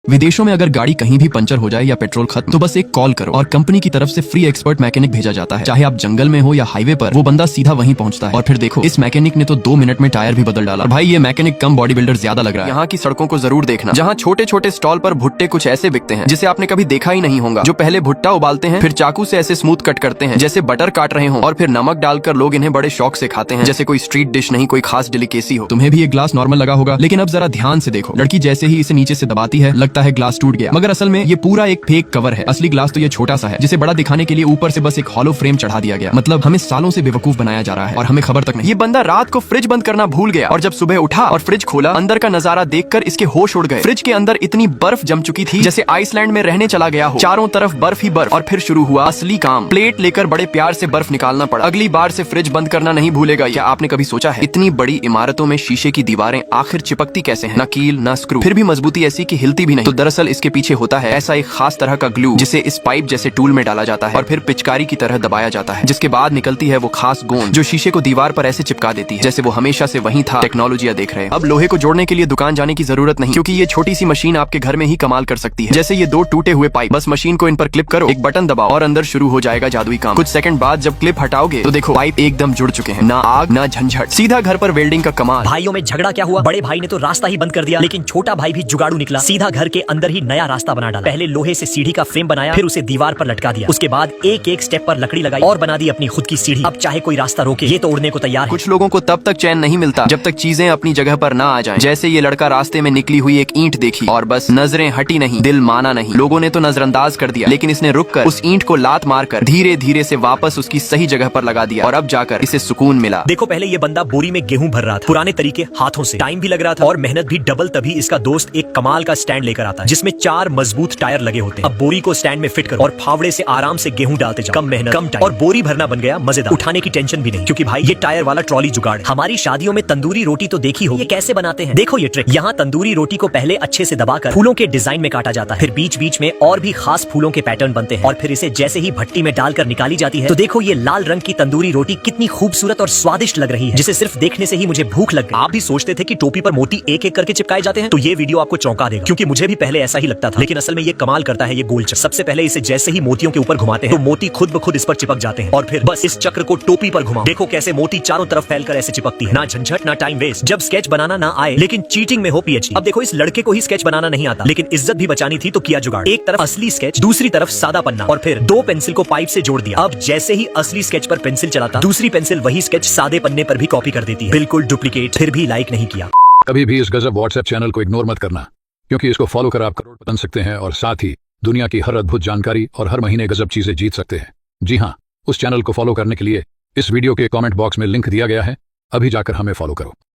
विदेशों में अगर गाड़ी कहीं भी पंचर हो जाए या पेट्रोल खत्म तो बस एक कॉल करो और कंपनी की तरफ से फ्री एक्सपर्ट मैकेनिक भेजा जाता है। चाहे आप जंगल में हो या हाईवे पर, वो बंदा सीधा वहीं पहुंचता है। और फिर देखो, इस मैकेनिक ने तो 2 मिनट में टायर भी बदल डाला। और भाई ये मैकेनिक कम बॉडी बिल्डर ज्यादा लग रहा है। यहाँ की सड़कों को जरूर देखना, जहाँ छोटे छोटे स्टॉल पर भुट्टे कुछ ऐसे बिकते हैं जिसे आपने कभी देखा ही नहीं होगा। जो पहले भुट्टा उबालते हैं, फिर चाकू से ऐसे स्मूथ कट करते हैं जैसे बटर काट रहे हो, और फिर नमक डालकर लोग इन्हें बड़े शौक से खाते हैं जैसे कोई स्ट्रीट डिश नहीं, कोई खास डेलिकेसी हो। तुम्हें भी एक ग्लास नॉर्मल लगा होगा, लेकिन अब जरा ध्यान से देखो। लड़की जैसे ही इसे नीचे से दबाती है, लगता है ग्लास टूट गया, मगर असल में ये पूरा एक फेक कवर है। असली ग्लास तो ये छोटा सा है, जिसे बड़ा दिखाने के लिए ऊपर से बस एक हॉलो फ्रेम चढ़ा दिया गया। मतलब हमें सालों से बेवकूफ बनाया जा रहा है और हमें खबर तक नहीं। ये बंदा रात को फ्रिज बंद करना भूल गया और जब सुबह उठा और फ्रिज खोला, अंदर का नजारा देखकर इसके होश उड़ गए। फ्रिज के अंदर इतनी बर्फ जम चुकी थी जैसे आइसलैंड में रहने चला गया हो। चारों तरफ बर्फ ही बर्फ। और फिर शुरू हुआ असली काम। प्लेट लेकर बड़े प्यार से बर्फ निकालना पड़ा। अगली बार से फ्रिज बंद करना नहीं भूलेगा। क्या आपने कभी सोचा है इतनी बड़ी इमारतों में शीशे की दीवारें आखिर चिपकती कैसे हैं? ना कील ना स्क्रू, फिर भी मजबूती ऐसी कि हिलती भी नहीं। तो दरअसल इसके पीछे होता है ऐसा एक खास तरह का ग्लू, जिसे इस पाइप जैसे टूल में डाला जाता है और फिर पिचकारी की तरह दबाया जाता है, जिसके बाद निकलती है वो खास गोंद जो शीशे को दीवार पर ऐसे चिपका देती है जैसे वो हमेशा से वहीं था। टेक्नोलॉजी देख रहे हैं। अब लोहे को जोड़ने के लिए दुकान जाने की जरूरत नहीं, क्योंकि ये छोटी सी मशीन आपके घर में ही कमाल कर सकती है। जैसे ये 2 टूटे हुए पाइप, बस मशीन को इन पर क्लिप करो, एक बटन दबाओ और अंदर शुरू हो जाएगा जादुई काम। कुछ सेकंड बाद जब क्लिप हटाओगे तो देखो पाइप एकदम जुड़ चुके हैं। ना आग ना झंझट, सीधा घर पर वेल्डिंग का कमाल। भाइयों में झगड़ा क्या हुआ? बड़े भाई ने तो रास्ता ही बंद कर दिया, लेकिन छोटा भाई भी जुगाड़ू निकला। सीधा घर के अंदर ही नया रास्ता बना डाला। पहले लोहे से सीढ़ी का फ्रेम बनाया, फिर उसे दीवार पर लटका दिया। उसके बाद एक एक स्टेप पर लकड़ी लगाई और बना दी अपनी खुद की सीढ़ी। अब चाहे कोई रास्ता रोके, ये तो उड़ने को तैयार है। कुछ लोगों को तब तक चैन नहीं मिलता जब तक चीजें अपनी जगह पर ना आ जाएं। जैसे ये लड़का रास्ते में निकली हुई एक ईंट देखी और बस नजरें हटी नहीं, दिल माना नहीं। लोगों ने तो नजरअंदाज कर दिया, लेकिन इसने रुककर उस ईंट को लात मारकर धीरे धीरे से वापस उसकी सही जगह पर लगा दिया और अब जाकर इसे सुकून मिला। देखो, पहले ये बंदा बोरी में गेहूं भर रहा था, पुराने तरीके, हाथों से। टाइम भी लग रहा था और मेहनत भी डबल। तभी इसका दोस्त एक कमाल का स्टैंड लेकर आता है जिसमें 4 मजबूत टायर लगे होते हैं। अब बोरी को स्टैंड में फिट करो और फावड़े से आराम से गेहूं डालते जाओ। कम मेहनत, कम टाइम और बोरी भरना बन गया मजेदार। उठाने की टेंशन भी नहीं, क्योंकि भाई ये टायर वाला ट्रॉली जुगाड़ है। हमारी शादियों में तंदूरी रोटी तो देखी हो, ये कैसे बनाते हैं? देखो ये ट्रिक। यहाँ तंदूरी रोटी को पहले अच्छे से दबाकर फूलों के डिजाइन में काटा जाता है, फिर बीच बीच में और भी खास फूलों के पैटर्न बनते हैं और फिर इसे जैसे ही भट्टी में डालकर निकाली जाती है तो देखो ये लाल रंग की तंदूरी रोटी कितनी खूबसूरत और स्वादिष्ट लग रही है, जिसे सिर्फ देखने से ही मुझे भूख लग गई। आप भी सोचते थे कि टोपी पर मोती एक एक करके चिपकाए जाते हैं? तो ये वीडियो आपको चौंका देगा, क्योंकि मुझे भी पहले ऐसा ही लगता था, लेकिन असल में ये कमाल करता है ये गोल चक्र। सबसे पहले इसे जैसे ही मोतियों के ऊपर घुमाते हैं तो मोती खुद ब खुद इस पर चिपक जाते हैं और फिर बस इस चक्र को टोपी पर घुमाओ। देखो कैसे मोती चारों तरफ फैलकर ऐसे चिपकती है। ना झंझट ना टाइम वेस्ट। जब स्केच बनाना ना आए लेकिन चीटिंग में हो पीएचडी। अब देखो, इस लड़के को ही स्केच बनाना नहीं आता, लेकिन इज्जत भी बचानी थी तो किया जुगाड़। एक तरफ असली स्केच, दूसरी तरफ सादा पन्ना और फिर 2 पेंसिल को पाइप से जोड़ दिया। अब जैसे ही असली स्केच पर पेंसिल चलाता, दूसरी पेंसिल वही स्केच सादे पन्ने पर भी कॉपी कर देती है। बिल्कुल डुप्लीकेट। फिर भी लाइक नहीं किया। कभी भी इस गजब व्हाट्सएप चैनल को इग्नोर मत करना, क्योंकि इसको फॉलो कर आप करोड़पति बन सकते हैं और साथ ही दुनिया की हर अद्भुत जानकारी और हर महीने गजब चीजें जीत सकते हैं। जी हाँ, उस चैनल को फॉलो करने के लिए इस वीडियो के कमेंट बॉक्स में लिंक दिया गया है। अभी जाकर हमें फॉलो करो।